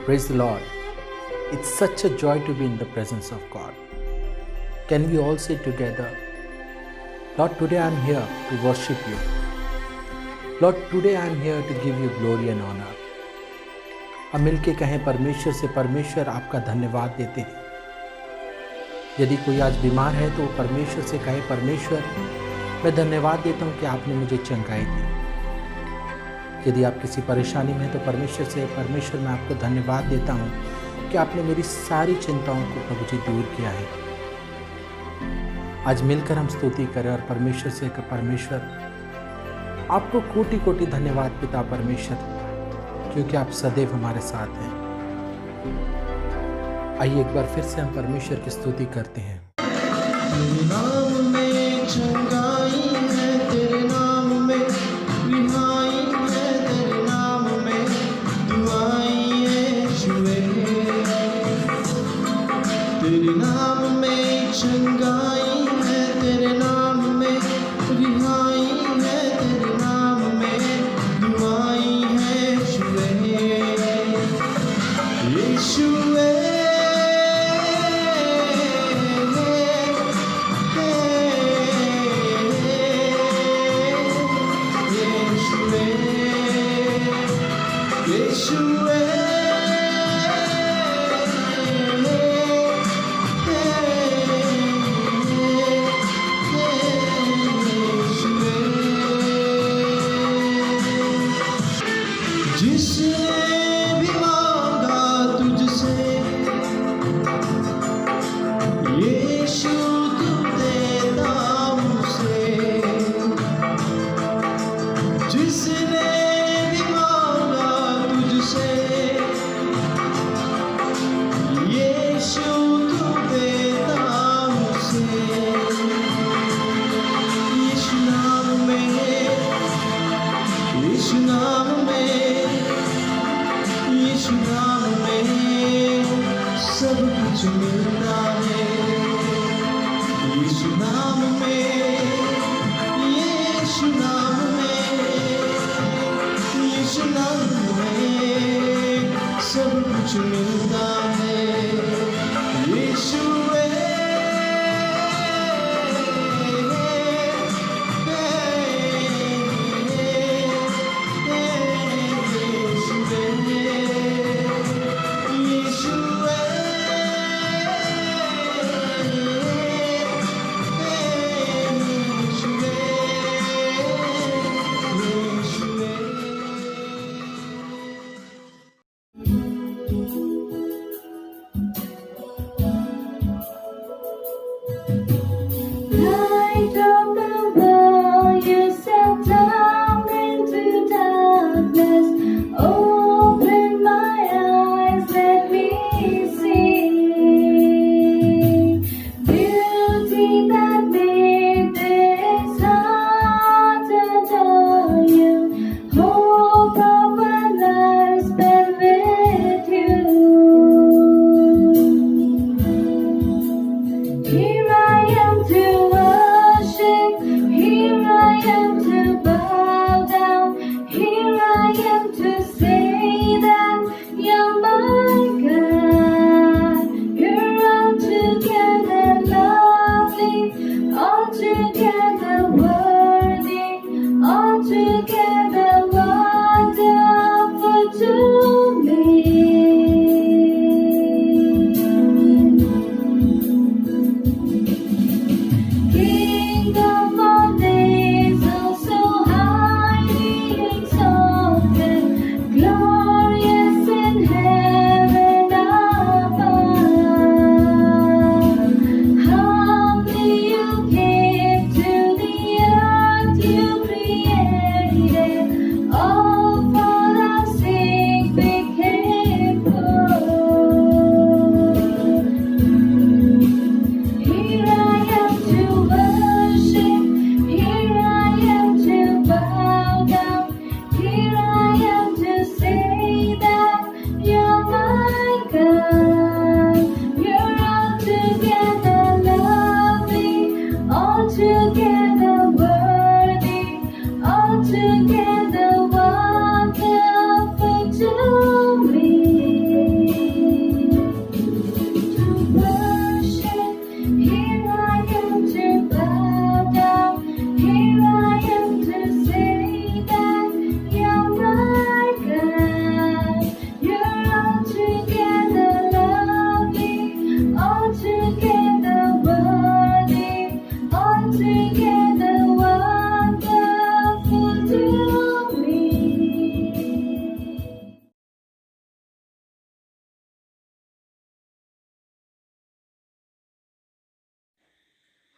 Praise the Lord. It's such a joy to be in the presence of God. Can we all say together, Lord, today I am here to worship you. Lord, today I am here to give you glory and honor. हम मिलके कहें परमेश्वर से, परमेश्वर आपका धन्यवाद देते हैं। यदि कोई आज बीमार है तो परमेश्वर से कहे, परमेश्वर मैं धन्यवाद देता हूँ कि आपने मुझे चंगाई दी। यदि आप किसी परेशानी में हैं तो परमेश्वर से, परमेश्वर मैं आपको धन्यवाद देता हूँ कि आपने मेरी सारी चिंताओं को प्रभु जी दूर किया है। आज मिलकर हम स्तुति करें और परमेश्वर से, परमेश्वर आपको कोटि कोटि धन्यवाद पिता परमेश्वर, क्योंकि आप सदैव हमारे साथ हैं। आइए एक बार फिर से हम परमेश्वर की स्तुति करते हैं। तेरे नाम में चंगाई है, तेरे नाम में रिहाई है, तेरे नाम में दुआई है यीशुए। तेरे नाम में चंगाई है, तेरे नाम में रिहाई है, तेरे नाम में दुआई है यीशुए। यीशुए जिसने भी मांगा तुझसे यीशु तू देता मुझसे। जिसने भी मांगा तुझसे यीशु तू देता मुझसे। यीशु नाम में, यीशु नाम में, यीशु नाम में सब कुछ मिलता है। यीशु नाम में, यीशु नाम में, यीशु नाम में सब कुछ मिलता है। यीशु Light of the world, you sat down into darkness. Open my eyes, let me see beauty that made this heart adore you. Hope of a life spent with you. Here I am to worship, here I am to bow down, here I am to say that you're my God. You're altogether lovely,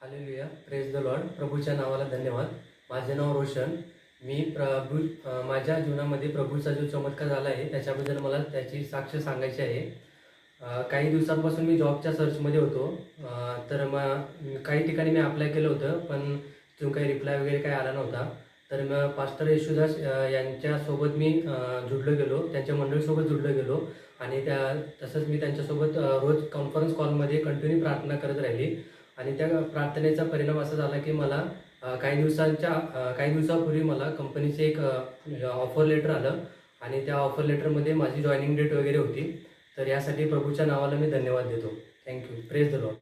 hallelujah, praise the Lord. प्रभूच्या नावाला धन्यवाद. माझे नाव रोशन. मी माझ्या जीवनामध्ये प्रभूचा जो चमत्कार झाला आहे त्याच्याबद्दल मला त्याची साक्ष सांगायची आहे. काही दिवसांपासून मी जॉबच्या सर्चमध्ये होतो. तर मग काही ठिकाणी मी अप्लाय केलं होतं, पण तिथून काही रिप्लाय वगैरे काही आला नव्हता. तर मग पास्टर येशूदास यांच्यासोबत मी जुडलो गेलो, त्यांच्या मंडळीसोबत जुडलो गेलो आणि तसंच मी त्यांच्यासोबत रोज कॉन्फरन्स कॉलमध्ये कंटिन्यू प्रार्थना करत राहिली. आणि त्या प्रार्थनेचा परिणाम असा झाला की मला काही दिवसापूर्वी मला कंपनीचे एक ऑफर लेटर आलं आणि त्या ऑफर लेटरमध्ये माझी जॉईनिंग डेट वगैरे होती. तर यासाठी प्रभूच्या नावाला मी धन्यवाद देतो. Thank you. Praise the Lord.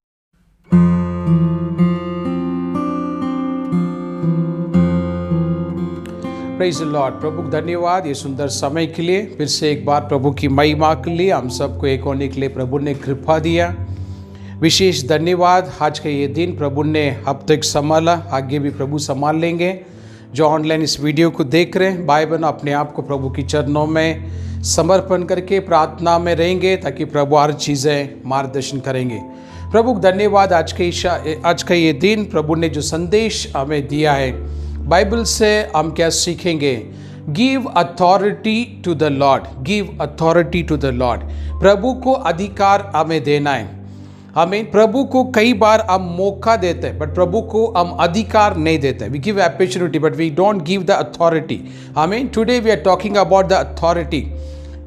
Praise the Lord. प्रभु धन्यवाद ये सुंदर समय के लिए. फिर से एक बार प्रभु की महिमा के लिए हम सबको एक होने के लिए प्रभु ने कृपा दिया. विशेष धन्यवाद. आज का ये दिन प्रभु ने अब तक संभाला, आगे भी प्रभु संभाल लेंगे. जो ऑनलाइन इस वीडियो को देख रहे हैं भाई बहन, अपने आप को प्रभु की चरणों में समर्पण करके प्रार्थना में रहेंगे ताकि प्रभु हर चीज़ें मार्गदर्शन करेंगे. प्रभु धन्यवाद. आज का ये दिन प्रभु ने जो संदेश हमें दिया है, बाइबल से हम क्या सीखेंगे? Give authority to the Lord. Give authority to the Lord. प्रभु को अधिकार हमें देना है. हमें प्रभु को कई बार हम मौका देते हैं, बट प्रभु को हम अधिकार नहीं देते. We give opportunity but we don't give the authority. हमें today we are talking about the authority.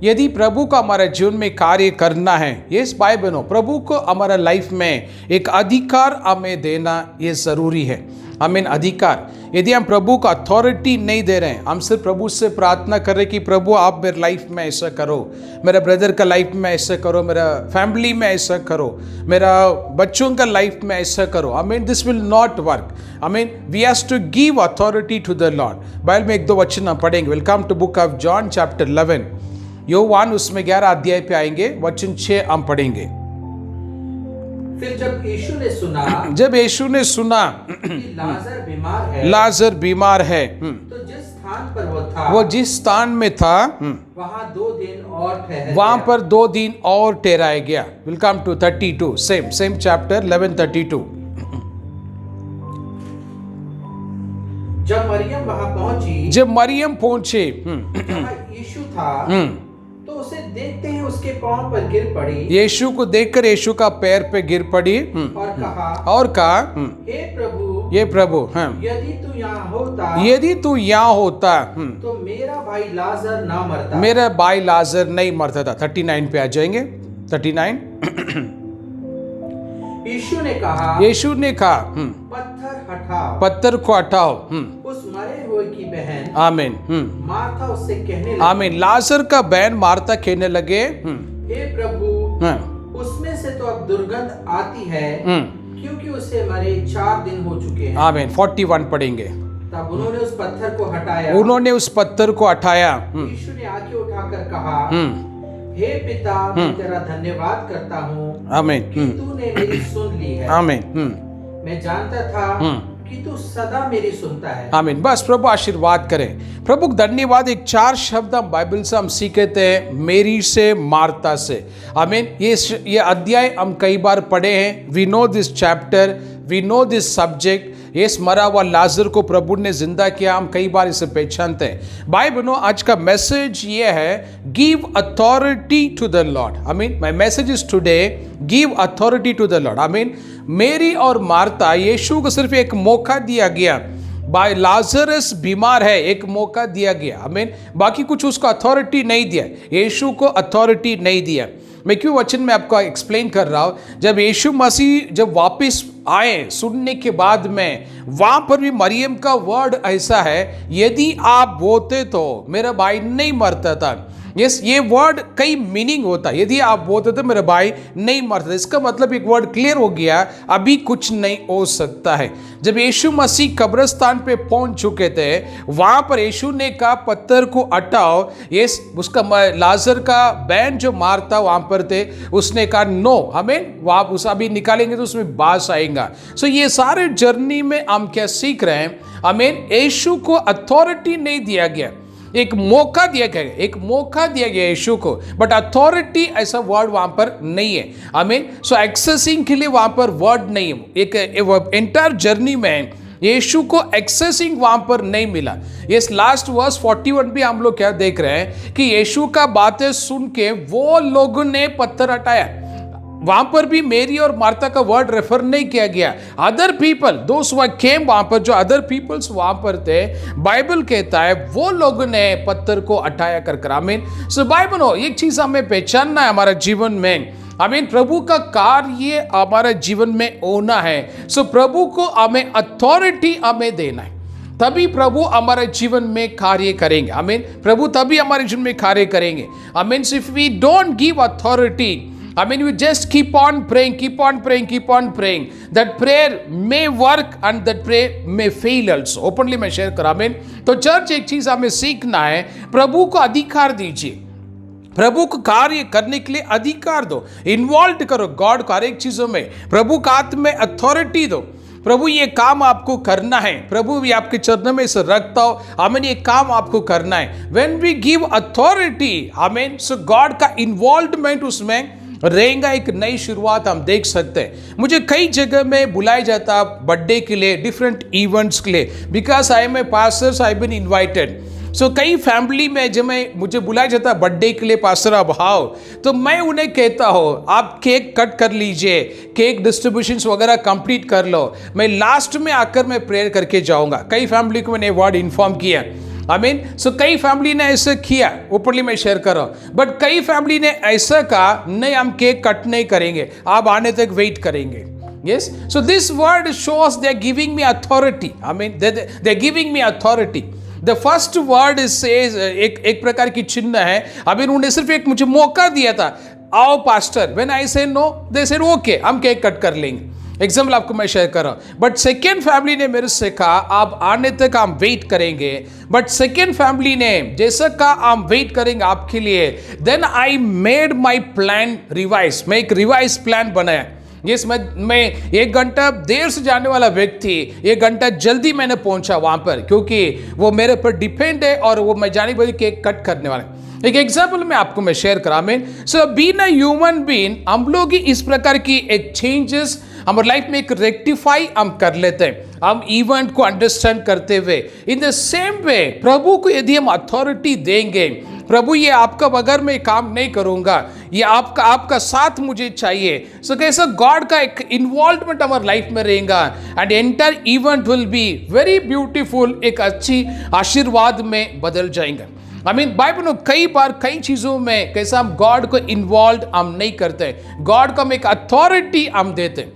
यदि प्रभु का हमारे जीवन में कार्य करना है, यस भाई बहनों, प्रभु को हमारा लाइफ में एक अधिकार हमें देना ये ज़रूरी है. हमें अधिकार. यदि हम प्रभु को अथॉरिटी नहीं दे रहे हैं, हम सिर्फ प्रभु से प्रार्थना कर रहे कि प्रभु आप मेरे लाइफ में ऐसा करो, मेरा ब्रदर का लाइफ में ऐसा करो, मेरा फैमिली में ऐसा करो, मेरा बच्चों का लाइफ में ऐसा करो. I mean this will not work. I mean we have to give authority to the lord. Bible में एक दो वचन हम पढ़ेंगे. Welcome to book of John chapter 11. योवान उसमें 11 अध्याय पे आएंगे. वचन 6 हम पढ़ेंगे. फिर जब यीशु ने सुना कि लाजर बीमार है, तो जिस स्थान पर वो जिस स्थान में था वहाँ 2 दिन और ठहर वहां गया. पर 2 दिन और ठहराया गया. Welcome to 32. Same chapter 11:32. जब मरियम पहुंचे जहाँ यीशु था, तो उसे देखते ही उसके पांव पर गिर पड़ी. यीशु को देखकर यीशु का पैर पे गिर पड़ी और कहा हे प्रभु, यदि तू यहाँ होता तो मेरा भाई लाजर ना मरता. मेरा भाई लाजर नहीं मरता था. 39 पे आ जाएंगे. 39. यीशु ने कहा पत्थर को हटाओ. उस मरे हुए की बहन आमीन. मार्था उससे कहने लगी, आमीन. लाजर का बहन मार्था कहने लगे, हे प्रभु, उसमें से तो अब दुर्गंध आती है, क्योंकि उसे मरे 4 दिन हो चुके हैं. आमीन. 41 पढ़ेंगे. तब उन्होंने उस पत्थर को हटाया. यीशु ने आंखें उठाकर कहा, हे पिता, मैं तेरा धन्यवाद करता हूँ कि तूने मेरी सुन ली है. आमीन. मैं जानता था कि तू सदा मेरी सुनता है. आमीन. बस प्रभु आशीर्वाद करें. प्रभु धन्यवाद. एक 4 शब्द हम बाइबल से हम सीखते हैं, मेरी से, मार्था से. आमीन. ये अध्याय हम कई बार पढ़े हैं. We know this chapter, we know this subject. इस मरा हुआ लाजर को प्रभु ने जिंदा किया. हम कई बार इसे पहचानते हैं. भाई बहनों, आज का मैसेज ये है, give authority to the lord. I mean my message is today, give authority to the lord. I mean Mary और मार्था, यीशु को सिर्फ एक मौका दिया गया. भाई लाजरस बीमार है, एक मौका दिया गया. आई मीन बाकी कुछ उसको अथॉरिटी नहीं दिया. यीशु को अथॉरिटी नहीं दिया. मैं क्यों वचन में आपको एक्सप्लेन कर रहा हूँ? जब यीशु मसीह जब वापस आए सुनने के बाद में, वहाँ पर भी मरियम का वर्ड ऐसा है, यदि आप बोते तो मेरा भाई नहीं मरता था. यस, ये वर्ड कई मीनिंग होता है. यदि आप बोलते तो मेरा भाई नहीं मरता, इसका मतलब एक वर्ड क्लियर हो गया, अभी कुछ नहीं हो सकता है. जब यीशु मसीह कब्रिस्तान पे पहुंच चुके थे, वहां पर यीशु ने कहा पत्थर को हटाओ. यस, उसका लाजर का बहन जो मार्था वहां पर थे, उसने कहा नो, हमें वहां उस अभी निकालेंगे तो उसमें बास आएगा. सो ये सारे जर्नी में हम क्या सीख रहे हैं? हमें यीशु को अथॉरिटी नहीं दिया गया. एक मौका दिया गया, एक मौका दिया गया यीशु को, बट अथॉरिटी ऐसा वर्ड वहां पर नहीं है। आमीन। सो एक्सेसिंग के लिए वहां पर वर्ड नहीं है। एक एंटायर जर्नी में यीशु को एक्सेसिंग वहां पर नहीं मिला। ये लास्ट वर्स 41 भी हम लोग क्या देख रहे हैं कि यीशु का बातें सुन के वो लोगों ने पत्थर हटाया। वहां पर भी मेरी और मार्था का वर्ड रेफर नहीं किया गया। Other people those who came, वहां पर जो अदर पीपल्स वहां पर थे, बाइबल कहता है वो लोगों ने पत्थर को हटाया कर। आमीन। सो बाइबल हो एक चीज हमें पहचानना है हमारे जीवन में। आमीन। प्रभु का कार्य हमारे जीवन में होना है। सो प्रभु को हमें अथॉरिटी हमें देना है, तभी प्रभु हमारे जीवन में कार्य करेंगे। आमीन। प्रभु तभी हमारे जीवन में कार्य करेंगे। आमीन। If we don't give authority, I mean, we just keep on praying, keep on praying, keep on praying. That prayer may work and that prayer may fail also. Openly मैं शेयर करा। आमीन। तो चर्च एक चीज हमें सीखना है, प्रभु को अधिकार दीजिए, प्रभु को कार्य करने के लिए अधिकार दो, इन्वॉल्व करो गॉड को हर एक चीजों में, प्रभु का हाथ में अथॉरिटी दो। प्रभु ये काम आपको करना है, प्रभु भी आपके चरणों में इसे रखता हो। आमीन। ये काम आपको करना है। व्हेन वी गिव अथॉरिटी, आमीन, सो गॉड का इन्वॉल्वमेंट उसमें रहेगा। एक नई शुरुआत हम देख सकते हैं। मुझे कई जगह में बुलाया जाता बर्थडे के लिए, डिफरेंट इवेंट्स के लिए, because I am a pastor, I been invited. So कई फैमिली में जब मुझे बुलाया जाता बर्थडे के लिए, पास्टर अब आओ, तो मैं उन्हें कहता हूँ आप केक कट कर लीजिए, केक डिस्ट्रीब्यूशंस वगैरह कंप्लीट कर लो, मैं लास्ट में आकर मैं प्रेयर करके जाऊंगा। कई फैमिली को मैंने वर्ड इन्फॉर्म किया। आमीन। सो कई फैमिली ने ऐसा किया, ऊपरली मैं शेयर कर रहा हूं, बट कई फैमिली ने ऐसा कहा नहीं हम केक कट नहीं करेंगे, आप आने तक वेट करेंगे। Yes, so this word shows they are giving me authority. आमीन। They are giving me authority. The first word says, एक प्रकार की चिन्ह है। अभी उन्होंने सिर्फ एक मुझे मौका दिया था, आओ पास्टर। व्हेन आई से नो, दे सेड ओके, हम केक कट कर लेंगे। एग्जाम्पल आपको मैं शेयर कर रहा हूं। बट सेकेंड फैमिली ने मेरे से कहा आप आने तक हम वेट करेंगे। बट सेकेंड फैमिली ने जैसा कहा हम वेट करेंगे आपके लिए, then I made my plan revise. मैं एक रिवाइज प्लान बनाया। यस, मैं 1 घंटा देर से जाने वाला व्यक्ति 1 घंटा जल्दी मैंने पहुंचा वहां पर, क्योंकि वो मेरे पर डिपेंड है और वो मैं जाने वाली केक कट करने वाला। एक एग्जाम्पल में आपको मैं शेयर करा। मैं so being a human being, हम लोग ही इस प्रकार की एक चेंजेस हमारे लाइफ में एक रेक्टिफाई हम कर लेते हैं, हम इवेंट को अंडरस्टैंड करते हुए। इन द सेम वे प्रभु को यदि हम अथॉरिटी देंगे, प्रभु ये आपका बगैर मैं काम नहीं करूंगा, ये आपका साथ मुझे चाहिए। सो कैसा गॉड का एक इन्वॉल्वमेंट हमारे लाइफ में रहेगा and entire event will be very beautiful, एक अच्छी आशीर्वाद में बदल जाएंगे। आई मीन बाइबल में कई बार कई चीजों में कैसा हम गॉड को इन्वॉल्व हम नहीं करते, गॉड को हम एक अथॉरिटी हम देते,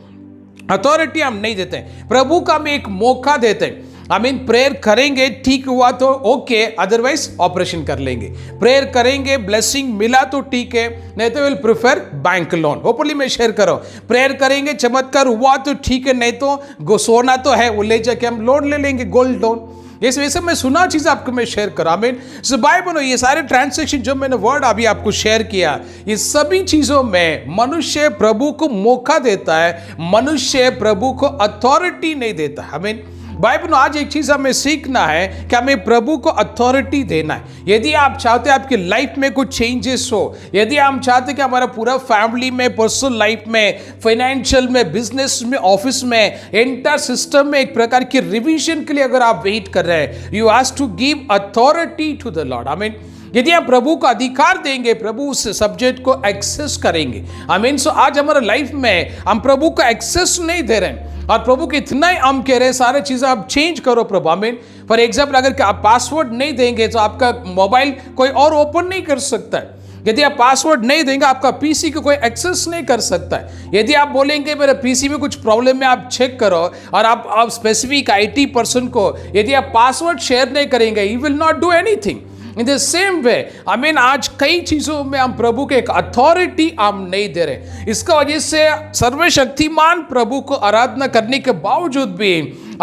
अथॉरिटी हम नहीं देते, प्रभु का हम एक मौका देते। आई मीन प्रेयर करेंगे, ठीक हुआ तो ओके, अदरवाइज ऑपरेशन कर लेंगे। प्रेयर करेंगे, ब्लेसिंग मिला तो ठीक है, नहीं तो will prefer bank loan. Openly मैं शेयर करो, प्रेयर करेंगे, चमत्कार हुआ तो ठीक है, नहीं तो सोना तो है वो ले जाके हम लोन ले लेंगे, गोल्ड लोन। इस वैसे मैं सुना चीज आपको मैं शेयर करा। मीन सो बाइबल ये सारे ट्रांसैक्शन जो मैंने वर्ड अभी आपको शेयर किया, ये सभी चीजों में मनुष्य प्रभु को मौका देता है, मनुष्य प्रभु को अथॉरिटी नहीं देता। हमें बाइबल आज एक चीज हमें सीखना है कि हमें प्रभु को अथॉरिटी देना है। यदि आप चाहते हैं आपकी लाइफ में कुछ चेंजेस हो, यदि हम चाहते हैं कि हमारा पूरा फैमिली में, पर्सनल लाइफ में, फाइनेंशियल में, बिजनेस में, ऑफिस में, एंटायर सिस्टम में एक प्रकार की रिवीजन के लिए अगर आप वेट कर रहे हैं, you have to give authority to the lord. I mean यदि आप प्रभु को अधिकार देंगे, प्रभु उस सब्जेक्ट को एक्सेस करेंगे। आई मीन सो आज हमारे लाइफ में हम प्रभु को एक्सेस नहीं दे रहे हैं और प्रभु को इतना ही हम कह रहे हैं सारे चीजें आप चेंज करो प्रभु। आई मीन फॉर एग्जाम्पल अगर आप पासवर्ड नहीं देंगे तो आपका मोबाइल कोई और ओपन नहीं कर सकता है। यदि आप पासवर्ड नहीं देंगे आपका पीसी को कोई एक्सेस नहीं कर सकता है। यदि आप बोलेंगे मेरे पीसी में कुछ प्रॉब्लम है आप चेक करो, और आप स्पेसिफिक आईटी पर्सन को यदि आप पासवर्ड शेयर नहीं करेंगे, he will not do anything. In the same way I mean आज कई चीजों में हम प्रभु के एक अथॉरिटी हम नहीं दे रहे। इसका वजह से सर्वशक्तिमान प्रभु को आराधना करने के बावजूद भी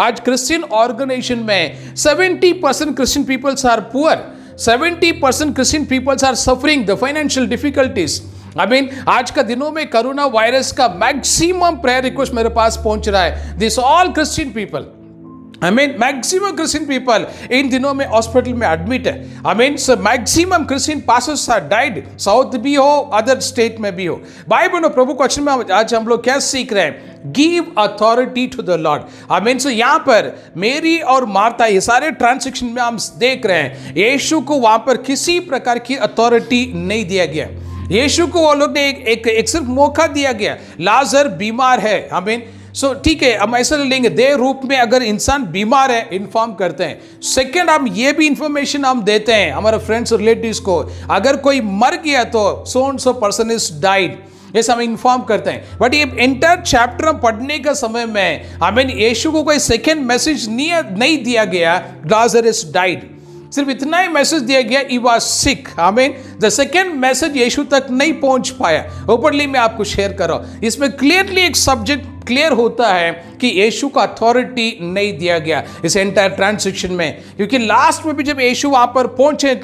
आज क्रिश्चियन ऑर्गेनाइजेशन में 70% Christian peoples are poor, 70% Christian peoples are suffering the financial difficulties. I mean आज का दिनों में कोरोना वायरस का मैक्सिमम प्रेयर रिक्वेस्ट मेरे पास पहुंच रहा है। This all Christian people I mean, maximum Christian people इन दिनों में हॉस्पिटल में एडमिट है. I mean, so maximum Christian pastors have died. South भी हो, अदर स्टेट में भी हो. बाइबल में प्रभु क्वेश्चन में आज हम लोग क्या सीख रहे हैं? Give authority to the lord. I mean, so यहाँ पर मेरी और मार्था ये सारे ट्रांसैक्शन में हम देख रहे हैं यीशु को वहाँ पर किसी प्रकार की अथॉरिटी नहीं दिया गया. यीशु को वो लोग ने एक सिर्फ मौका दिया गया. लाजर बीमार है. I mean, सो ठीक है, हम ऐसा लेंगे देह रूप में अगर इंसान बीमार है इन्फॉर्म करते हैं. सेकंड, हम ये भी इंफॉर्मेशन हम देते हैं हमारे फ्रेंड्स और रिलेटिव्स को, अगर कोई मर गया तो सो पर्सन इज डाइड, ये हम इन्फॉर्म करते हैं. बट ये एंटायर चैप्टर हम पढ़ने का समय में हमें यीशु को कोई सेकंड मैसेज नहीं दिया गया लाजरस डाइड. सिर्फ इतना ही मैसेज दिया गया ही वाज सिक. आमीन. द सेकंड मैसेज यीशु तक नहीं पहुंच पाया. ओपनली मैं आपको शेयर कर रहा हूं. इसमें क्लियरली एक सब्जेक्ट क्लियर होता है कि यीशु का अथॉरिटी नहीं दिया गया इस एंटायर ट्रांसैक्शन में, क्योंकि लास्ट में भी जब यीशु वहां पर पहुंचे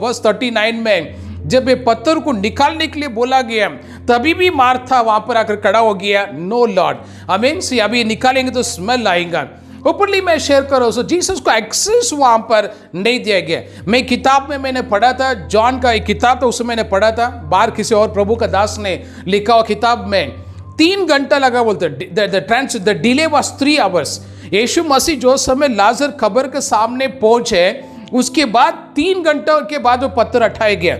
वर्स 39 में जब ये पत्थर को निकालने के लिए बोला गया तभी भी मार्था वहां पर आकर खड़ा हो गया. No lord. आमीन. सी अभी निकालेंगे तो स्मेल आएगा. ओपनली मैं शेयर कर रहा हूँ. सो जीसस को एक्सेस वहां पर नहीं दिया गया. मैं किताब में मैंने पढ़ा था, जॉन का एक किताब था उसमें मैंने पढ़ा था, बाहर किसी और प्रभु का दास ने लिखा हुआ किताब में 3 घंटा लगा बोलते. The delay was 3 hours. यीशु मसीह जो समय लाजर कब्र के सामने पहुंचे उसके बाद 3 घंटा के बाद वो पत्थर हटाया गया,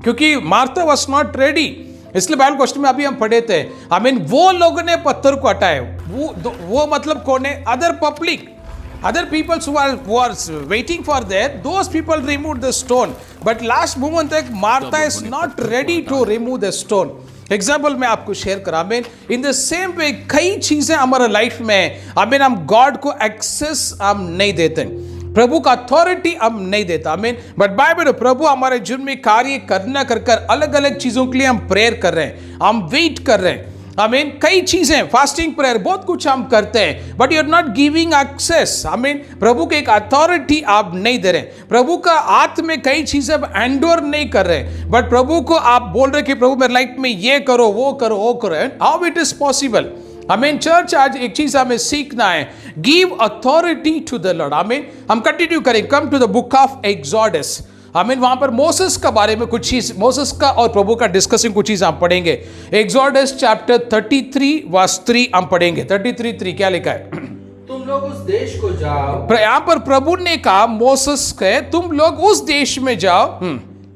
क्योंकि मार्था वाज नॉट रेडी. इसलिए बाइबल क्वेश्चन में अभी हम पढ़े थे. आई मीन वो लोगों ने पत्थर को हटाया. वो मतलब कौन है? Other public, other people who are waiting for that, those people removed the stone. But last moment तक Martha is not ready to remove the stone. Example मैं आपको शेयर करा. आमीन. इन द सेम वे कई चीजें हमारे life में आमीन हम गॉड को एक्सेस हम नहीं देते, प्रभु का अथॉरिटी हम नहीं देता. आमीन. बट बाइबल प्रभु हमारे जीवन में कार्य करना कर अलग अलग चीजों के लिए हम प्रेयर कर रहे हैं, हम वेट कर रहे हैं. आमीन. कई चीजें फास्टिंग प्रेयर बहुत कुछ हम करते हैं, but you are not giving access. आमीन. प्रभु के एक अथॉरिटी आप नहीं दे रहे. प्रभु का हाथ में कई चीजें आप एंडोर नहीं कर रहे, बट प्रभु को आप बोल रहे कि प्रभु मेरे लाइफ में ये करो वो करो वो करो. How it is possible? आमीन. चर्च आज एक चीज हमें सीखना है, give authority to the Lord. आमीन. हम कंटिन्यू करें. Come to the book of Exodus. आमीन. वहां पर मोसेस का बारे में कुछ चीज, मोसेस का और प्रभु का डिस्कसिंग कुछ चीज हम पढ़ेंगे. एक्सोडस चैप्टर 33 वर्स 3 हम पढ़ेंगे. 33:3 क्या लिखा है? तुम लोग उस देश को जाओ. यहां पर प्रभु ने कहा मोसेस के तुम लोग उस देश में जाओ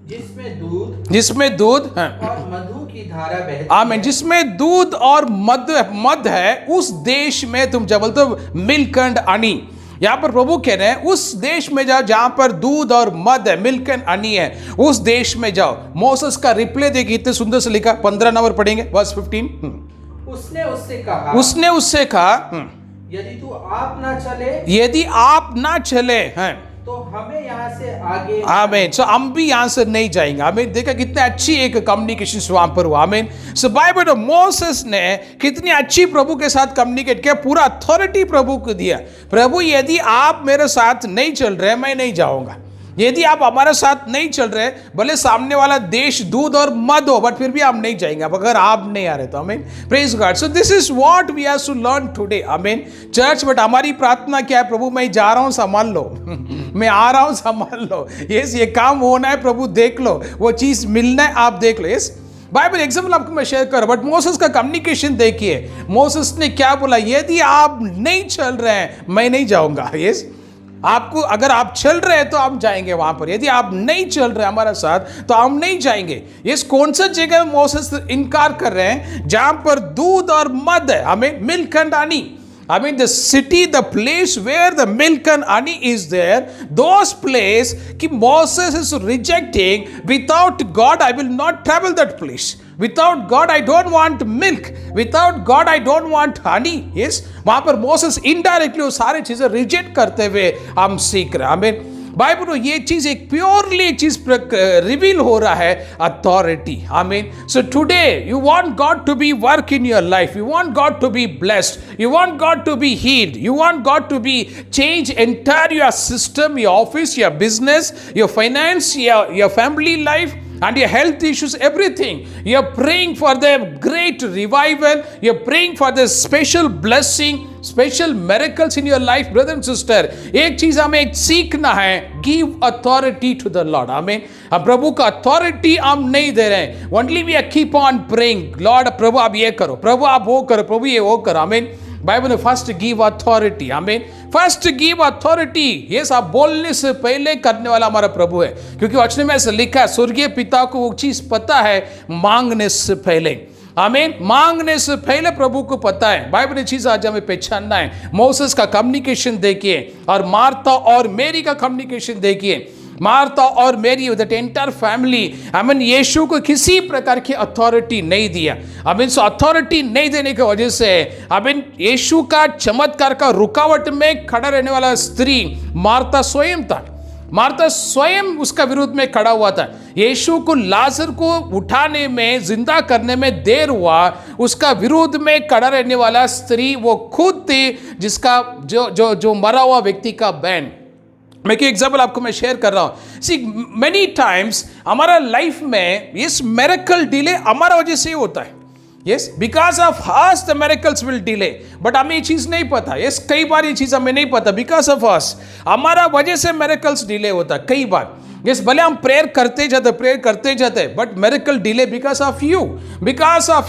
जिसमें दूध और मधु की धारा बहती. आमीन. जिसमें दूध और मध है उस देश में तुम जाओ. बोलते मिल्क एंड हनी. यहां पर प्रभु कह रहे हैं उस देश में जाओ जहां पर दूध और मध है, मिल्क एंड हनी है, उस देश में जाओ. मोसेस का रिप्लाई देखिए, इतने सुंदर से लिखा. 15 नंबर पढ़ेंगे वर्स 15. उसने उससे कहा यदि आप ना चले हैं तो हमें यहाँ से आगे. आमीन. सो हम भी यहाँ से नहीं जाएंगे. आमीन. देखा कितने अच्छी एक कम्युनिकेशन वहां पर हुआ. आमीन. सो बाइबल मोसेस ने कितनी अच्छी प्रभु के साथ कम्युनिकेट किया, पूरा अथॉरिटी प्रभु को दिया. प्रभु यदि आप मेरे साथ नहीं चल रहे मैं नहीं जाऊंगा. यदि आप हमारे साथ नहीं चल रहे, भले सामने वाला देश दूध और मध हो, बट फिर भी हम नहीं जाएंगे अगर आप नहीं आ रहे तो. आमीन. Praise God. So this is what we have to learn today. आमीन. चर्च, बट हमारी प्रार्थना क्या है? प्रभु मैं जा रहा हूं संभाल लो. मैं आ रहा हूं संभाल लो. यस, ये काम होना है प्रभु देख लो, वो चीज मिलना है आप देख लो. यस. बाइबल एग्जाम्पल आपको मैं शेयर कर, बट मोसेस का कम्युनिकेशन देखिए. मोसेस ने क्या बोला? यदि आप नहीं चल रहे हैं मैं नहीं जाऊंगा. यस. आपको अगर आप चल रहे हैं तो हम जाएंगे वहां पर, यदि आप नहीं चल रहे हमारे साथ तो हम नहीं जाएंगे. ये कौन सा जगह मोसेस इनकार कर रहे हैं? जहां पर दूध और मध है. हमें milk and honey. I mean the city, the place where the milk and honey is there, those place कि Moses is rejecting. Without God I will not travel that place. Without God I don't want milk. Without God I don't want honey. Yes, वहां पर Moses indirectly वो सारे चीजें reject करते हुए हम सीख रहे हैं. आमीन. बाइबल में ये चीज एक प्योरली एक चीज रिवील हो रहा है, अथॉरिटी. आमीन. So today you want God to be work in your life, you want God to be blessed, you want God to be healed, you want God to be change entire your system, your office, your business, your finance, your family life and your health issues, everything. You're praying for the great revival. You're praying for the special blessing. Special miracles in your life brother and sister. एक चीज हमें एक सीखना है, give authority to the lord. हमें हम प्रभु का authority हम नहीं दे रहे हैं, only we keep on praying Lord प्रभु आप ये करो, प्रभु आप वो करो, प्रभु ये वो करो। आमीन। बाइबल में फर्स्ट गिव अथॉरिटी, आमीन, फर्स्ट गिव अथॉरिटी। ये सब बोलने से पहले करने वाला हमारा प्रभु है, क्योंकि वचन में ऐसा लिखा है, स्वर्गीय पिता को वो चीज पता है मांगने से पहले। आमीन। मांगने से पहले प्रभु को पता है। बाइबल ने चीज आज हमें पहचानना है। मोसेस का कम्युनिकेशन देखिए और मार्था और मेरी का कम्युनिकेशन देखिए। मार्था और मेरी दैट एंटायर फैमिली, आमीन, यीशु को किसी प्रकार की अथॉरिटी नहीं दिया। आमीन। सो अथॉरिटी नहीं देने की वजह से आमीन यीशु का चमत्कार का रुकावट में खड़ा रहने वाला स्त्री मार्था स्वयं था। मार्था स्वयं उसका विरोध में खड़ा हुआ था। यीशु को लाजर को उठाने में, जिंदा करने में देर हुआ, उसका विरोध में खड़ा रहने वाला स्त्री वो खुद थी, जिसका जो मरा हुआ व्यक्ति का बहन। मैं एक एग्जाम्पल आपको मैं शेयर कर रहा हूं। सी मेनी टाइम्स हमारा लाइफ में इस मिरेकल डिले हमारा वजह से ही होता है। Yes, because of us the miracles will delay, but हमें ये चीज नहीं पता। यस, कई बार ये चीज हमें नहीं पता, बिकॉज ऑफ अस, हमारा वजह से मिरेकल्स डिले होता है कई बार। यस, भले हम प्रेयर करते जाते, but miracle delay because of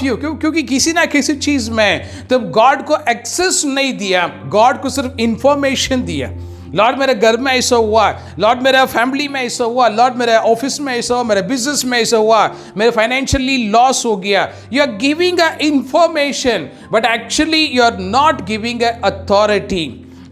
you, क्योंकि किसी ना किसी चीज में तो गॉड को एक्सेस नहीं दिया, गॉड को सिर्फ इंफॉर्मेशन दिया। लॉर्ड मेरे घर में ऐसा हुआ, लॉर्ड मेरे फैमिली में ऐसा हुआ, लॉर्ड मेरे ऑफिस में ऐसा हुआ, मेरे बिजनेस में ऐसा हुआ, मेरे फाइनेंशियली लॉस हो गया। You are giving a information, but actually you are not giving a authority.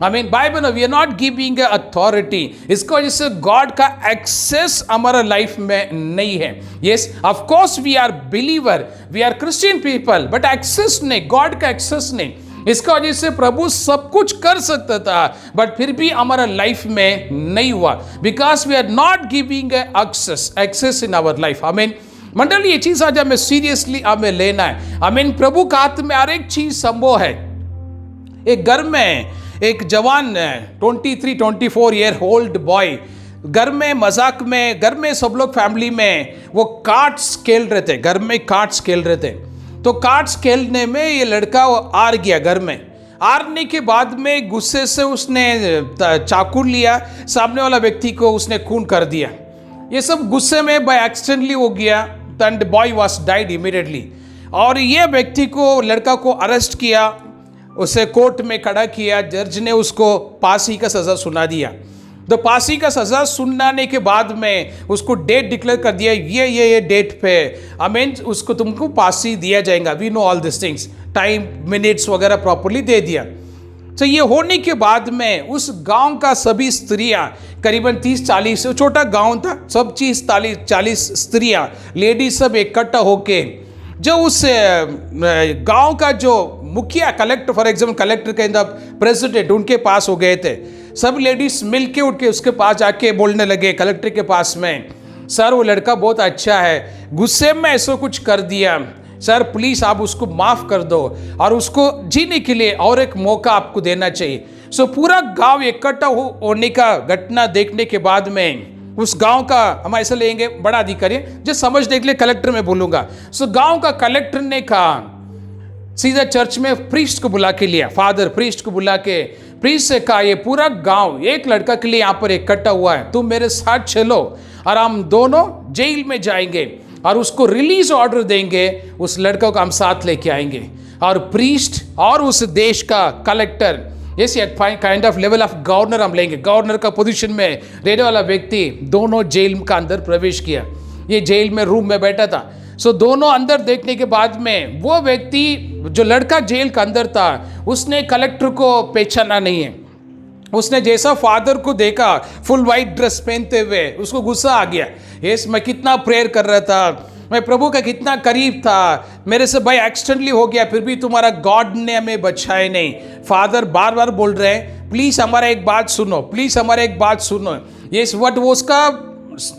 I mean Bible we are not giving a authority. इसको वजह से गॉड का एक्सेस हमारा लाइफ में नहीं है। Yes, of course we are believer, we are Christian people, but access नहीं, God का एक्सेस नहीं। इसका वजह से प्रभु सब कुछ कर सकता था, बट फिर भी हमारा लाइफ में नहीं हुआ, because we are not giving access in our life. आमीन। मंडली, ये चीज आज हमें सीरियसली हमें लेना है। आमीन। प्रभु का हाथ में हर एक चीज संभव है। एक घर में एक जवान 23-24 ईयर ओल्ड बॉय घर में मजाक में, घर में सब लोग फैमिली में वो कार्ड्स खेल रहे थे, घर में कार्ड्स खेल रहे थे। तो कार्ड्स खेलने में ये लड़का हार गया। घर में हारने के बाद में गुस्से से उसने चाकू लिया, सामने वाला व्यक्ति को उसने खून कर दिया। ये सब गुस्से में बाय एक्सीडेंटली हो गया, and boy was died immediately. और ये व्यक्ति को, लड़का को अरेस्ट किया, उसे कोर्ट में खड़ा किया, जज ने उसको फांसी का सज़ा सुना दिया। तो फांसी का सज़ा सुनाने के बाद में उसको डेट डिक्लेयर कर दिया, ये डेट पे आमीन उसको तुमको फांसी दिया जाएगा। We know all this things, time minutes वगैरह प्रॉपर्ली दे दिया। तो ये होने के बाद में उस गांव का सभी स्त्रियां, करीबन 30-40, छोटा गांव था, सब चीज़ 40 स्त्रियां, लेडीज सब इकट्ठा होके जो उस गांव का जो मुखिया, कलेक्टर, फॉर एग्जाम्पल कलेक्टर के प्रेसिडेंट, उनके पास हो गए थे। सब लेडीज मिल के उठ के उसके पास जाके बोलने लगे कलेक्टर के पास में, सर वो लड़का बहुत अच्छा है, गुस्से में ऐसा कुछ कर दिया, सर प्लीज़ आप उसको माफ़ कर दो और उसको जीने के लिए और एक मौका आपको देना चाहिए। सो पूरा गांव इकट्ठा होने का घटना देखने के बाद में उस गांव का, हम ऐसा लेंगे बड़ा अधिकारी जो समझने के लिए कलेक्टर में बोलूँगा। सो गांव का कलेक्टर ने कहा, सीधा चर्च में प्रीस्ट को बुला के लिया, फादर प्रीस्ट को बुला के प्रीस्ट से कहा, ये पूरा गांव एक लड़का के लिए यहाँ पर इकट्ठा हुआ है, तुम मेरे साथ चलो और हम दोनों जेल में जाएंगे और उसको रिलीज ऑर्डर देंगे, उस लड़का को हम साथ लेके आएंगे। और प्रीस्ट और उस देश का कलेक्टर, जैसे kind of level of governor हम लेंगे, गवर्नर का पोजीशन में रहने वाला व्यक्ति, दोनों जेल का अंदर प्रवेश किया। ये जेल में रूम में बैठा था। सो दोनों अंदर देखने के बाद में वो व्यक्ति जो लड़का जेल का अंदर था, उसने कलेक्टर को पहचाना नहीं है। उसने जैसा फादर को देखा फुल वाइट ड्रेस पहनते हुए, उसको गुस्सा आ गया। यस, मैं कितना प्रेयर कर रहा था, मैं प्रभु का कितना करीब था, मेरे से भाई एक्सीडेंटली हो गया, फिर भी तुम्हारा गॉड ने हमें बचाए नहीं। फादर बार बार बोल रहे हैं, प्लीज़ हमारा एक बात सुनो, प्लीज़ हमारा एक बात सुनो। यस, वट वो उसका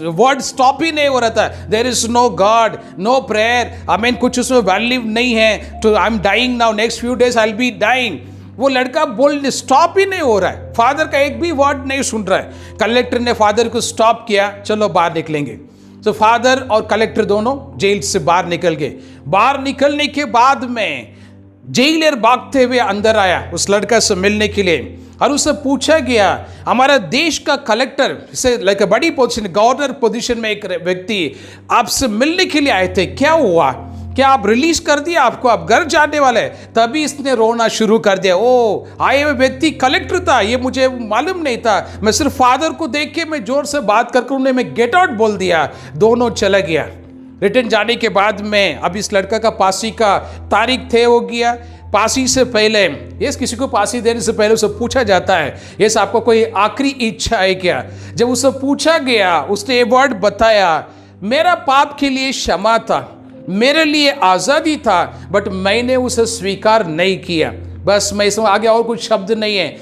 वर्ड स्टॉप ही नहीं हो रहा था। There is no God, no prayer, I mean कुछ उसमें वैल्यू नहीं है। तो I am dying now, next few days I will be dying. वो लड़का बोल स्टॉप ही नहीं हो रहा है, फादर का एक भी वर्ड नहीं सुन रहा है। कलेक्टर ने फादर को स्टॉप किया, चलो बाहर निकलेंगे। तो फादर और कलेक्टर दोनों जेल से बाहर निकल गए। बाहर निकलने के बाद में जेलर भागते हुए अंदर आया उस लड़का से मिलने के लिए और उससे पूछा गया, हमारा देश का कलेक्टर से लाइक बड़ी पोजीशन, गवर्नर पोजीशन में एक व्यक्ति आपसे मिलने के लिए आए थे, क्या हुआ, क्या आप रिलीज कर दिया, आपको आप घर जाने वाले? तभी इसने रोना शुरू कर दिया। ओ, आए हुए व्यक्ति कलेक्टर था, ये मुझे मालूम नहीं था, मैं सिर्फ फादर को देख के मैं जोर से बात करके उन्हें मैं गेट आउट बोल दिया, दोनों चला गया। रिटर्न जाने के बाद में अब इस लड़का का फांसी का तारीख तय हो गया। फांसी से पहले ये किसी को फांसी देने से पहले उसे पूछा जाता है, ये आपको कोई आखिरी इच्छा है क्या? जब उसे पूछा गया उसने ये वर्ड बताया, मेरा पाप के लिए क्षमा था, मेरे लिए आज़ादी था, बट मैंने उसे स्वीकार नहीं किया। बस मैं इसमें आगे और कुछ शब्द नहीं है।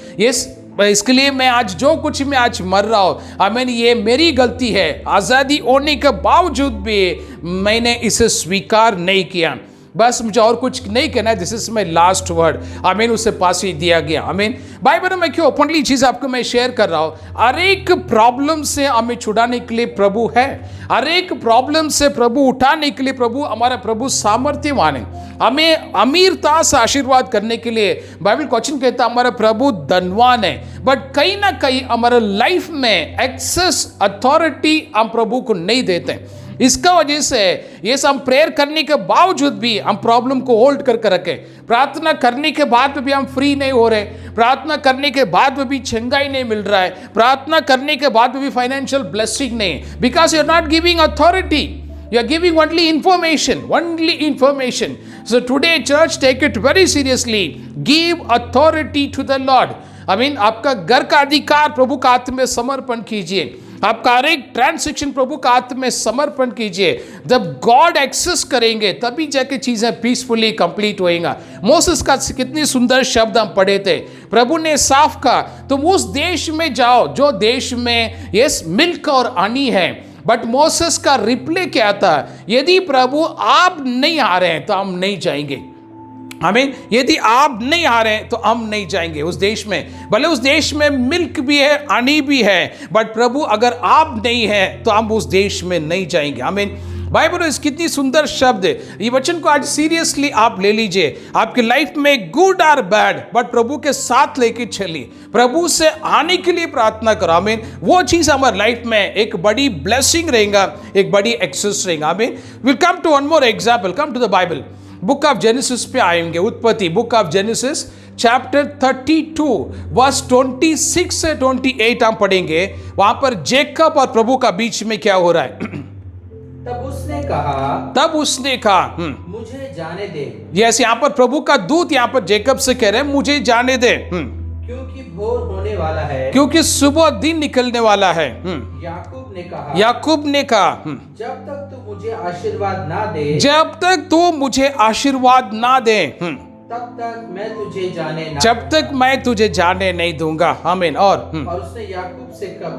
इसके लिए मैं आज जो कुछ मैं आज मर रहा हूँ, आमीन, ये मेरी गलती है। आज़ादी होने के बावजूद भी मैंने इसे स्वीकार नहीं किया। बस मुझे और कुछ नहीं कहना है, this is my last word. आमीन, उसे फांसी दिया गया। आमीन। बाइबल में क्यों ओपनली चीज़ आपको मैं शेयर कर रहा हूँ, हर एक प्रॉब्लम से हमें छुड़ाने के लिए प्रभु है, हर एक प्रॉब्लम से प्रभु उठाने के लिए प्रभु, हमारा प्रभु सामर्थ्यवान है। हमें अमीरता से आशीर्वाद करने के लिए बाइबल क्वेश्चन कहता है हमारा प्रभु धनवान है, बट कहीं ना कहीं हमारे लाइफ में एक्सेस अथॉरिटी हम प्रभु को नहीं देते। इसका वजह से ये सब हम प्रेयर करने के बावजूद भी हम प्रॉब्लम को होल्ड करके रखें। प्रार्थना करने के बाद में भी हम फ्री नहीं हो रहे, प्रार्थना करने के बाद में भी चंगाई नहीं मिल रहा है, प्रार्थना करने के बाद में भी फाइनेंशियल ब्लेसिंग नहीं, because you are not giving authority, you are giving only information. So today church, take it very seriously, give authority to the Lord. I mean, आपका घर का अधिकार प्रभु का हाथ में समर्पण कीजिए, आपका हर एक ट्रांसैक्शन प्रभु का हाथ में समर्पण कीजिए। जब गॉड एक्सेस करेंगे तभी जाके चीजें पीसफुली कंप्लीट होएगा। मोसेस का कितनी सुंदर शब्द हम पढ़े थे, प्रभु ने साफ कहा तुम उस देश में जाओ जो देश में यस मिल्क और हनी है। बट मोसेस का रिप्लाई क्या था, यदि प्रभु आप नहीं आ रहे हैं तो हम नहीं जाएंगे। आमीन। यदि आप नहीं आ रहे हैं तो हम नहीं जाएंगे उस देश में। भले उस देश में मिल्क भी है, हनी भी है, बट प्रभु अगर आप नहीं हैं तो हम उस देश में नहीं जाएंगे। आमीन। बाइबल इस कितनी सुंदर शब्द है, ये वचन को आज सीरियसली आप ले लीजिए। आपकी लाइफ में गुड और बैड, बट प्रभु के साथ लेके चलिए, प्रभु से आने के लिए प्रार्थना करो। आमीन। वो चीज हमारी लाइफ में एक बड़ी ब्लेसिंग रहेगा, एक बड़ी एक्सेस रहेगा। आमीन। Will come to one more example, come to the Bible, book of Genesis पे आएंगे। उत्पत्ति, book of Genesis chapter 32 verse 26 से 28 हम पढ़ेंगे। वहां पर जेकब और प्रभु का बीच में क्या हो रहा है। तब उसने कहा मुझे जाने दे। यस, यहाँ पर प्रभु का दूत यहाँ पर जेकब से कह रहे हैं मुझे जाने दे, क्योंकि भोर होने वाला है, क्योंकि सुबह दिन निकलने वाला है। याकूब ने कहा जब तक तू मुझे आशीर्वाद ना दे, जब तक तू मुझे आशीर्वाद ना दे, तब तक मैं तुझे जाने ना, जब तक मैं तुझे जाने नहीं दूंगा। आमीन। और उसने याकूब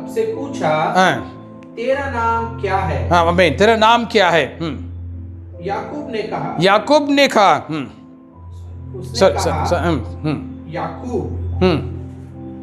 से पूछा तेरा नाम क्या है। हाँ, आमीन। तेरा नाम क्या है। याकूब ने कहा याकूब।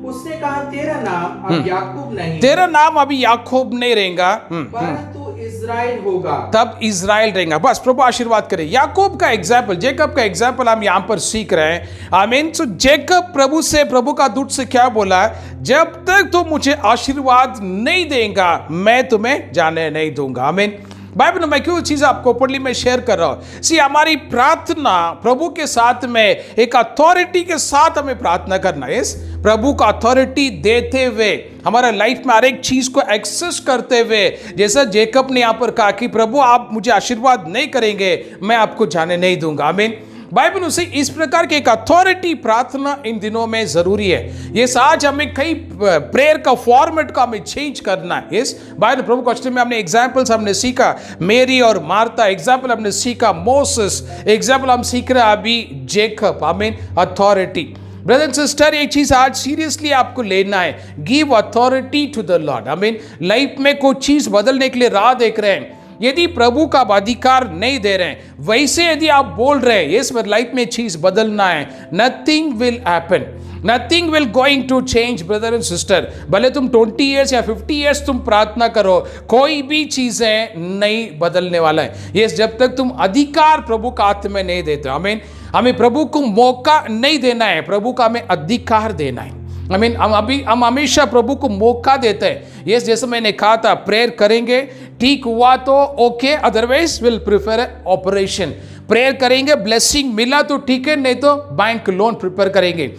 उसने कहा तेरा नाम अब याकूब नहीं, तेरा नाम अभी याकूब नहीं रहेगा, परंतु इज़राइल होगा। तब इज़राइल रहेगा। बस प्रभु आशीर्वाद करे। याकूब का एग्जाम्पल, जेकब का एग्जाम्पल हम यहाँ पर सीख रहे हैं। आमीन। तो जेकब प्रभु का दूत से क्या बोला, जब तक तू मुझे आशीर्वाद नहीं देगा मैं तुम्हें जाने नहीं दूंगा। आमीन। बाइबल में क्यों चीज आपको ओपनली मैं शेयर कर रहा हूं। सी, हमारी प्रार्थना प्रभु के साथ में एक अथॉरिटी के साथ हमें प्रार्थना करना है। प्रभु का अथॉरिटी देते हुए हमारा लाइफ में हर एक चीज को एक्सेस करते हुए, जैसा जेकब ने यहां पर कहा कि प्रभु आप मुझे आशीर्वाद नहीं करेंगे मैं आपको जाने नहीं दूंगा। आमीन। बाइबल उसे इस प्रकार के एक अथॉरिटी प्रार्थना इन दिनों में जरूरी है। ये आज हमें कई प्रेयर का फॉर्मेट का हमें चेंज करना है। इस बाइबल प्रभु क्वेश्चन में हमने एग्जांपल्स हमने सीखा, मेरी और मार्था एग्जांपल हमने सीखा, मोसेस एग्जांपल हम सीख रहे हैं अभी जेकब। आमीन। अथॉरिटी ब्रदर एंड सिस्टर, एक चीज आज सीरियसली आपको लेना है, give authority to the Lord. आमीन। लाइफ में कोई चीज बदलने के लिए राह देख रहे हैं, यदि प्रभु का अधिकार नहीं दे रहे हैं, वैसे यदि आप बोल रहे हैं इस लाइफ में चीज बदलना है, nothing will happen, nothing will going to change brother and sister. भले तुम 20 ईयर्स या 50 ईयर्स तुम प्रार्थना करो, कोई भी चीजें नहीं बदलने वाला है। ये जब तक तुम अधिकार प्रभु का हाथ में नहीं देते। आमीन। हमें प्रभु को मौका नहीं देना है, प्रभु का हमें अधिकार देना है। हम हमेशा प्रभु को मौका देते हैं। ये जैसे मैंने कहा था, प्रेयर करेंगे, ठीक हुआ तो okay, otherwise will prefer operation. Prayer करेंगे, ब्लेसिंग मिला तो ठीक है, नहीं तो बैंक लोन प्रिपेयर करेंगे।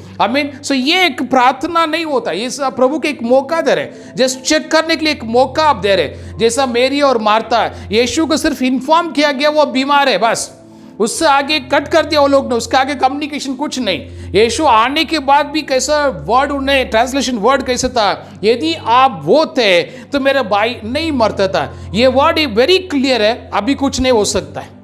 सो ये एक प्रार्थना नहीं होता, ये सब प्रभु के एक मौका दे रहे, जस्ट चेक करने के लिए एक मौका आप दे रहे। जैसा मेरी और मार्था, यीशु को सिर्फ इन्फॉर्म किया गया वो बीमार है, बस उससे आगे कट कर दिया वो लोग ने, उसके आगे कम्युनिकेशन कुछ नहीं। यीशु आने के बाद भी कैसा वर्ड, उन्हें ट्रांसलेशन वर्ड कैसे था, यदि आप वो थे तो मेरा भाई नहीं मरता था। ये वर्ड वेरी क्लियर है, अभी कुछ नहीं हो सकता है।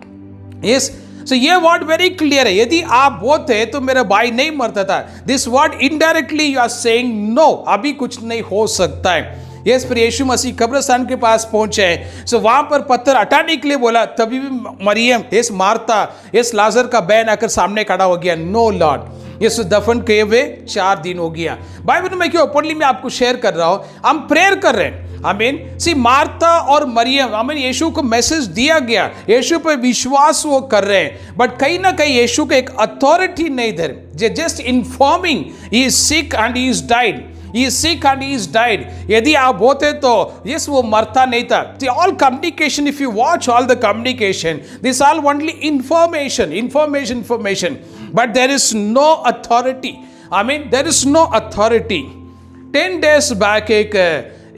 यस, सो ये वर्ड वेरी क्लियर है, यदि आप वो थे तो मेरा भाई नहीं मरता था। This word indirectly you are saying no, अभी कुछ नहीं हो सकता है। यस, फिर यीशु मसीह कब्रिस्तान के पास पहुंचे, सो वहां पर पत्थर हटाने के लिए बोला, तभी भी मरियम, यस मार्था, यस लाजर का बहन आकर सामने खड़ा हो गया, नो लॉर्ड, यस दफन किए हुए 4 दिन हो गया। बाइबल में क्यों ओपनली मैं आपको शेयर कर रहा हूं, हम प्रेयर कर रहे हैं। सी मार्था और मरियम, यीशु को मैसेज दिया गया, यीशु पर विश्वास वो कर रहे हैं, बट कहीं ना कहीं यीशु को एक अथॉरिटी नहीं दे रहे, just informing he is sick and he is died, he is sick and he is died। यदि आप होते तो यस वो मरता नहीं था। All communication, if you watch all the communication, this all only information, but there is no authority. There is no authority. 10 days back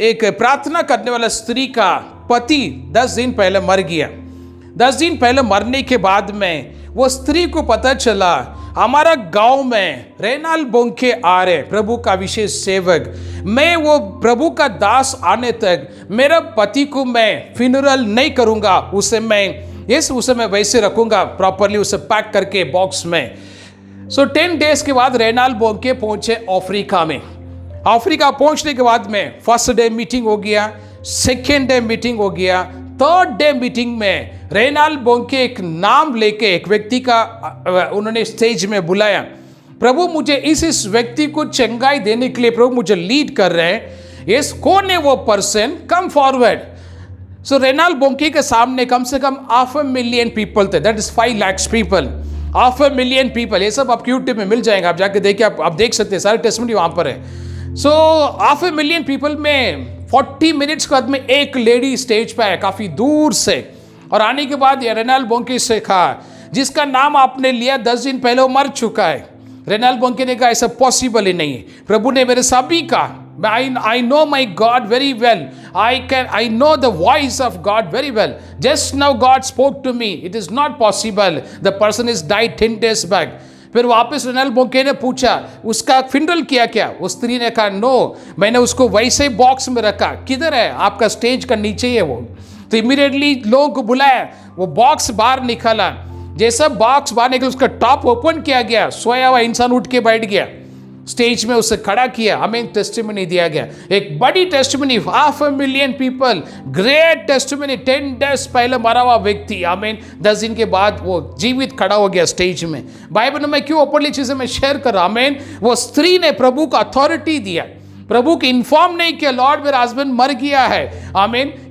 एक प्रार्थना करने वाला स्त्री का पति 10 दिन पहले मर गया। 10 दिन पहले मरने के बाद में वो स्त्री को पता चला, हमारा गांव में रेनाल बोंके आ रहे, प्रभु का विशेष सेवक, मैं वो प्रभु का दास आने तक मेरा पति को मैं फ्यूनरल नहीं करूंगा, उसे मैं वैसे रखूंगा प्रॉपरली, उसे पैक करके बॉक्स में। सो 10 days के बाद रेनाल बोंके पहुंचे अफ्रीका में। अफ्रीका पहुंचने के बाद में फर्स्ट डे मीटिंग हो गया, सेकेंड डे मीटिंग हो गया, थर्ड डे मीटिंग में रेनाल बोंके एक नाम लेके एक व्यक्ति का उन्होंने स्टेज में बुलाया। प्रभु मुझे इस व्यक्ति को चंगाई देने के लिए प्रभु मुझे लीड कर रहे हैं, यस कौन है वो पर्सन, कम फॉरवर्ड। सो रेनाल बोंके के सामने कम से कम 500,000 पीपल थे, that is 5 lakhs people, 500,000 people. ये सब आपको यूट्यूब में मिल जाएगा, आप जाके देखिए, आप देख सकते हैं, सारे टेस्टमनी वहां पर है। सो 500,000 पीपल में 40 मिनट्स के बाद में एक लेडी स्टेज पे है काफी दूर से, और आने के बाद ये रेनाल बोंके से कहा, जिसका नाम आपने लिया 10 दिन पहले वो मर चुका है। रेनाल बोंके ने कहा ऐसा पॉसिबल ही नहीं है, प्रभु ने मेरे सभी का, I know my God very well, I know the voice of God very well, just now God spoke to me, it is not possible, the person is died 10 days back। फिर वापस renal बोंके ने पूछा उसका funeral किया क्या, उस स्त्री ने कहा नो, मैंने उसको वैसे ही बॉक्स में रखा। किधर है, आपका स्टेज का नीचे ही है वो। तो इमीडिएटली लोगों को बुलाया, वो बॉक्स बाहर निकाला, जैसा बॉक्स बाहर निकला उसका टॉप ओपन किया गया, सोया हुआ इंसान उठ के बैठ गया, स्टेज में उसे खड़ा किया, हमें टेस्टिमनी दिया गया, एक बड़ी testimony, 500,000 people, great testimony. 10 days पहले मरा हुआ व्यक्ति 10 दिन के बाद वो जीवित खड़ा हो गया स्टेज में। बाइबल में क्यों ओपनली चीजें मैं शेयर कर रहा हूं, वो स्त्री ने प्रभु को अथॉरिटी दिया, प्रभु को इन्फॉर्म नहीं किया, लॉर्ड मेरा हस्बैंड मर गया है।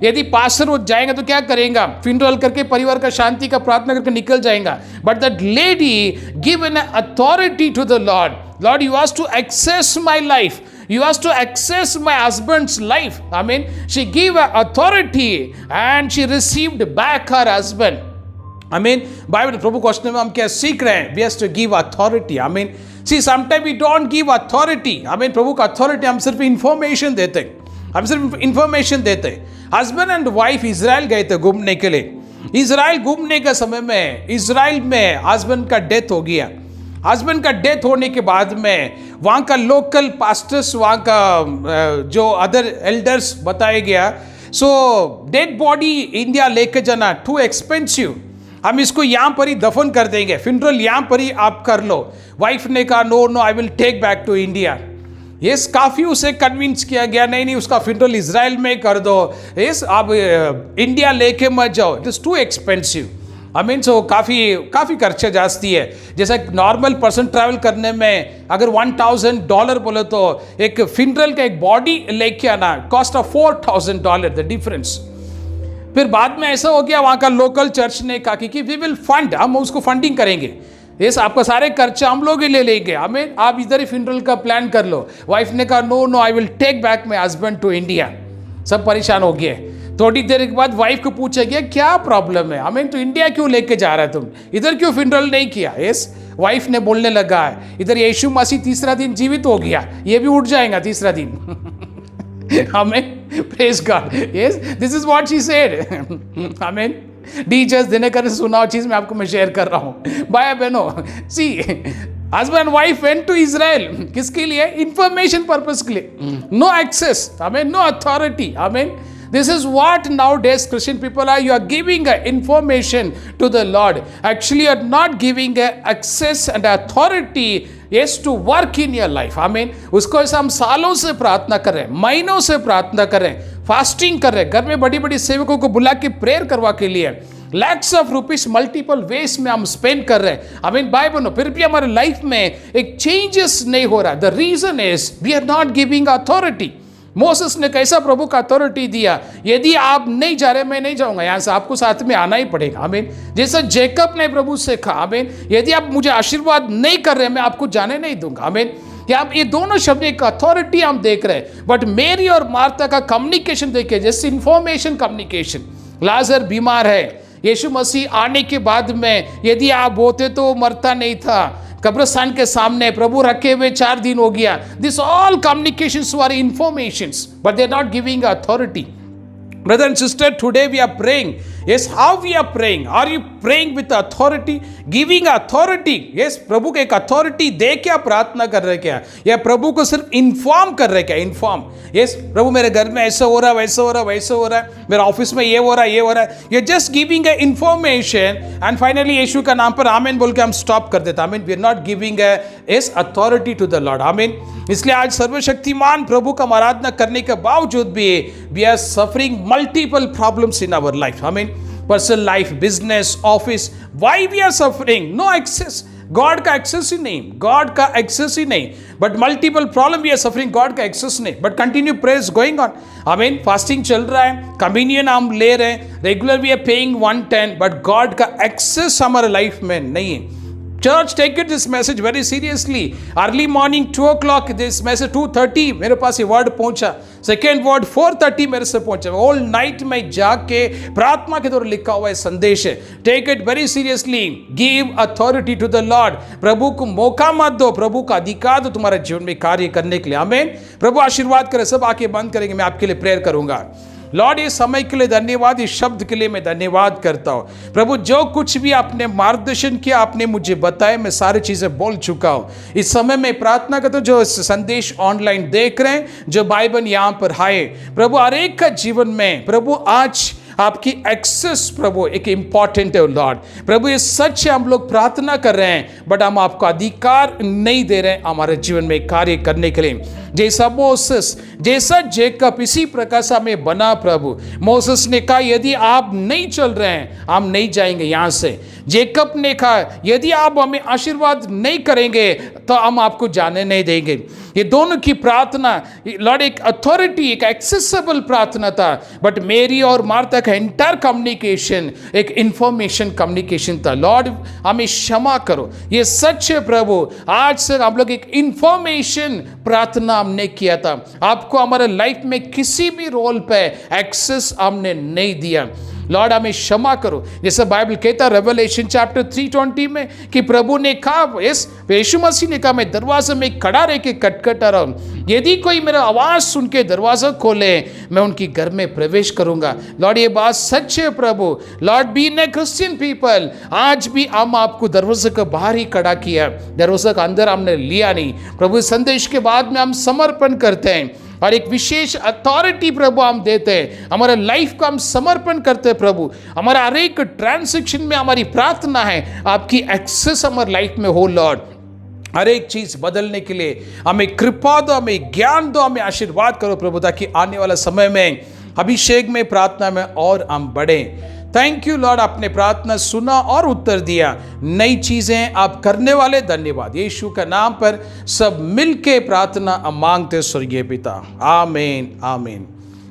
यदि पास्टर वो जाएगा तो क्या करेगा, फ्यूनरल करके परिवार का शांति का प्रार्थना करके निकल जाएगा, but that lady given authority to the Lord, Lord, you asked to access my life. You asked to access my husband's life. She gave authority and she received back her husband. Bible प्रभु question में हम क्या सीख रहे हैं? We have to give authority. See, sometimes we don't give authority. प्रभु का authority हम सिर्फ इंफॉर्मेशन देते हैं, हम सिर्फ इंफॉर्मेशन देते हैं। हस्बैंड एंड वाइफ इजराइल गए थे घूमने के लिए। इजराइल घूमने के समय में इजराइल में हस्बैंड का डेथ हो गया। हस्बैंड का डेथ होने के बाद में वहाँ का लोकल पास्टर्स, वहाँ का जो अदर एल्डर्स बताया गया, सो डेड बॉडी इंडिया लेके जाना टू एक्सपेंसिव, हम इसको यहाँ पर ही दफन कर देंगे, फ्यूनरल यहाँ पर ही आप कर लो। वाइफ ने कहा no I will take back to India. Yes, काफ़ी उसे कन्विंस किया गया, नहीं उसका फ्यूनरल इजराइल में कर दो, यस आप इंडिया लेके मत जाओ, इट इज़ टू एक्सपेंसिव। सो काफ़ी खर्चा जास्ती है। जैसे नॉर्मल पर्सन ट्रैवल करने में अगर $1,000 बोले तो एक फ्यूनरल का एक बॉडी लेके आना कॉस्ट ऑफ $4,000, द डिफरेंस। फिर बाद में ऐसा हो गया, वहाँ का लोकल चर्च ने कहा कि वी विल फंड, हम उसको फंडिंग करेंगे। यस, आपका सारे खर्चा हम लोग ही ले लेंगे, आमीन। आप इधर ही फ्यूनरल का प्लान कर लो। वाइफ ने कहा no no, I will take back my husband to India. सब परेशान हो गए। थोड़ी देर के बाद वाइफ को पूछा गया क्या प्रॉब्लम है, आमीन, तो इंडिया क्यों लेके जा रहा है तुम, इधर क्यों फ्यूनरल नहीं किया। यस, वाइफ ने बोलने लगा है इधर यीशु मसीह तीसरा दिन जीवित हो गया, ये भी उठ जाएगा तीसरा दिन। आमीन, praise God. Yes, this is what she said. आमीन। टीचर्स दिनकर से सुना चीज मैं आपको मैं शेयर कर रहा हूं। भाई बहनों, see husband and wife went to Israel, किसके लिए, इंफॉर्मेशन पर्पस के लिए। नो एक्सेस, आमीन, नो अथॉरिटी, आमीन। This is what nowadays Christian people are. You are giving information to the Lord. Actually, you are not giving access and authority, yes, to work in your life. Amen. उसको ऐसा हम सालों से प्रार्थना कर रहे हैं, महीनों से प्रार्थना कर रहे हैं, फास्टिंग कर रहे हैं, घर में बड़ी बड़ी सेवकों को बुला के प्रेयर करवा के लिए lakhs of rupees multiple ways में हम स्पेंड कर रहे हैं। आई मीन भाई बहनों, फिर भी हमारे लाइफ में एक चेंजेस नहीं हो रहा। The reason is we are not giving authority. Moses ने कैसा प्रभु का अथॉरिटी दिया, यदि आप नहीं जा रहे मैं नहीं जाऊंगा, यहां से आपको साथ में आना ही पड़ेगा। आमीन। जैसा जेकब ने प्रभु से कहा, आमीन, यदि आप मुझे आशीर्वाद नहीं कर रहे मैं आपको जाने नहीं दूंगा। आमीन। आप ये दोनों शब्द एक अथॉरिटी हम देख रहे हैं, बट मेरी और मार्था का कम्युनिकेशन देखिए, जैसे इंफॉर्मेशन कम्युनिकेशन। लाजर बीमार है, यीशु मसीह आने के बाद में यदि आप होते तो मरता नहीं था, कब्रिस्तान के सामने प्रभु रखे हुए 4 दिन हो गया। This all communications were informations, but they are not giving authority. Brother and sister, today we are praying. Yes, how we are praying? Are you praying with authority? Giving authority? Yes, प्रभु को एक authority दे के आप प्रार्थना कर रहे क्या, या प्रभु को सिर्फ इन्फॉर्म कर रहे क्या, इन्फॉर्म। यस, प्रभु मेरे घर में ऐसा हो रहा है, वैसा हो रहा है, वैसा हो रहा है, मेरे ऑफिस में ये हो रहा है, ये हो रहा है। You just giving a information and finally यीशु का नाम पर आमीन बोल के हम स्टॉप कर देते। आमीन। We are not giving as authority to the Lord. आमीन। इसलिए आज सर्वशक्तिमान प्रभु का आराधना करने के बावजूद भी we are suffering multiple problems in our life. I mean personal life, business, office. Why we are suffering? No access. God का एक्सेस ही नहीं, गॉड का एक्सेस ही नहीं, but multiple problem we are suffering, God का access नहीं, but continue prayers going on. I mean fasting चल रहा है, कम्युनियन हम ले रहे हैं, regular we are paying 110, but God का एक्सेस हमारे लाइफ में नहीं है। Church, take it this message very seriously. Early morning 2 o'clock this message, 2:30 मेरे पास ये वर्ड पहुंचा, सेकेंड वर्ड 4:30 मेरे से पहुंचा। ऑल नाइट में जाग के प्रार्थना के द्वारा लिखा हुआ है संदेश है। Take it very seriously. Give authority to the Lord. प्रभु को मौका मत दो, प्रभु का अधिकार दो तुम्हारे जीवन में कार्य करने के लिए। आमीन। प्रभु आशीर्वाद करे। सब आंखें बंद करेंगे, मैं आपके लिए प्रेयर करूंगा। लॉर्ड, ये समय के लिए धन्यवाद, इस शब्द के लिए मैं धन्यवाद करता हूँ। प्रभु जो कुछ भी आपने मार्गदर्शन किया, आपने मुझे बताया, मैं सारी चीज़ें बोल चुका हूँ। इस समय मैं प्रार्थना करता हूँ जो संदेश ऑनलाइन देख रहे हैं, जो भाई बहन यहाँ पर आए, प्रभु हर एक का जीवन में प्रभु आज आपकी एक्सेस प्रभु एक इंपॉर्टेंट है लॉर्ड। प्रभु ये सच है, हम लोग प्रार्थना कर रहे हैं बट हम आपको अधिकार नहीं दे रहे हैं हमारे जीवन में कार्य करने के लिए। जैसा मोसेस, जैसा जेकब, इसी प्रकार से हमें बना प्रभु। मोसेस ने कहा यदि आप नहीं चल रहे हैं हम नहीं जाएंगे यहाँ से। जेकब ने कहा यदि आप हमें आशीर्वाद नहीं करेंगे तो हम आपको जाने नहीं देंगे। ये दोनों की प्रार्थना लॉर्ड एक अथॉरिटी, एक एक्सेसिबल प्रार्थना था, बट मेरी और मार्था का एंटायर कम्युनिकेशन एक इंफॉर्मेशन कम्युनिकेशन था। लॉर्ड हमें क्षमा करो, ये सच है प्रभु। आज से हम लोग एक इंफॉर्मेशन प्रार्थना हमने किया था, आपको हमारे लाइफ में किसी भी रोल पे एक्सेस हमने नहीं दिया। लॉर्ड हमें क्षमा करो। जैसे बाइबल कहता है रेवलेशन चैप्टर 3:20 में कि प्रभु ने कहा, यीशु मसीह ने कहा मैं दरवाजे में खड़ा रह के खटखटा रहा हूँ, यदि कोई मेरा आवाज़ सुन के दरवाज़ा खोले मैं उनकी घर में प्रवेश करूँगा। लॉर्ड ये बात सच है प्रभु। Lord being a Christian people, आज भी हम आपको दरवाजे के बाहर ही खड़ा किया, दरवाजे के अंदर हमने लिया नहीं। प्रभु संदेश के बाद में हम समर्पण करते हैं और एक विशेष अथॉरिटी प्रभु हम देते हैं, हमारे लाइफ को हम समर्पण करते हैं प्रभु। हमारा हर एक ट्रांजैक्शन में हमारी प्रार्थना है आपकी एक्सेस हमारे लाइफ में हो लॉर्ड। हर एक चीज बदलने के लिए हमें कृपा दो, हमें ज्ञान दो, हमें आशीर्वाद करो प्रभु, ताकि आने वाला समय में अभिषेक में, प्रार्थना में और हम बढ़ें। थैंक यू लॉर्ड, आपने प्रार्थना सुना और उत्तर दिया, नई चीजें आप करने वाले, धन्यवाद। यीशु का नाम पर सब मिलके प्रार्थना हम मांगते स्वर्गीय पिता, आमीन आमीन।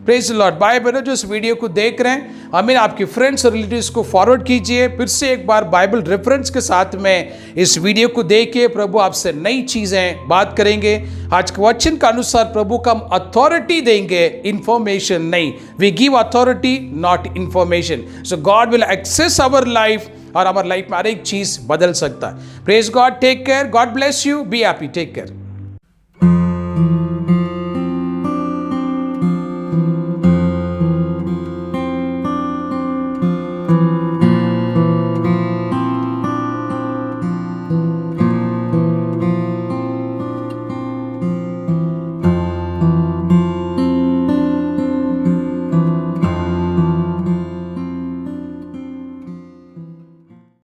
Praise Lord. भाई बहनों जो इस वीडियो को देख रहे हैं, आमीन, आपके फ्रेंड्स और रिलेटिव्स को फॉरवर्ड कीजिए। फिर से एक बार बाइबल रेफरेंस के साथ में इस वीडियो को देखिए। प्रभु आपसे नई चीजें बात करेंगे। आज के वचन के अनुसार प्रभु का हम अथॉरिटी देंगे, इंफॉर्मेशन नहीं। We give authority not information. So God will access our life और हमारे लाइफ में हर एक चीज बदल सकता है। Praise God, take care, God bless you, be happy, take care.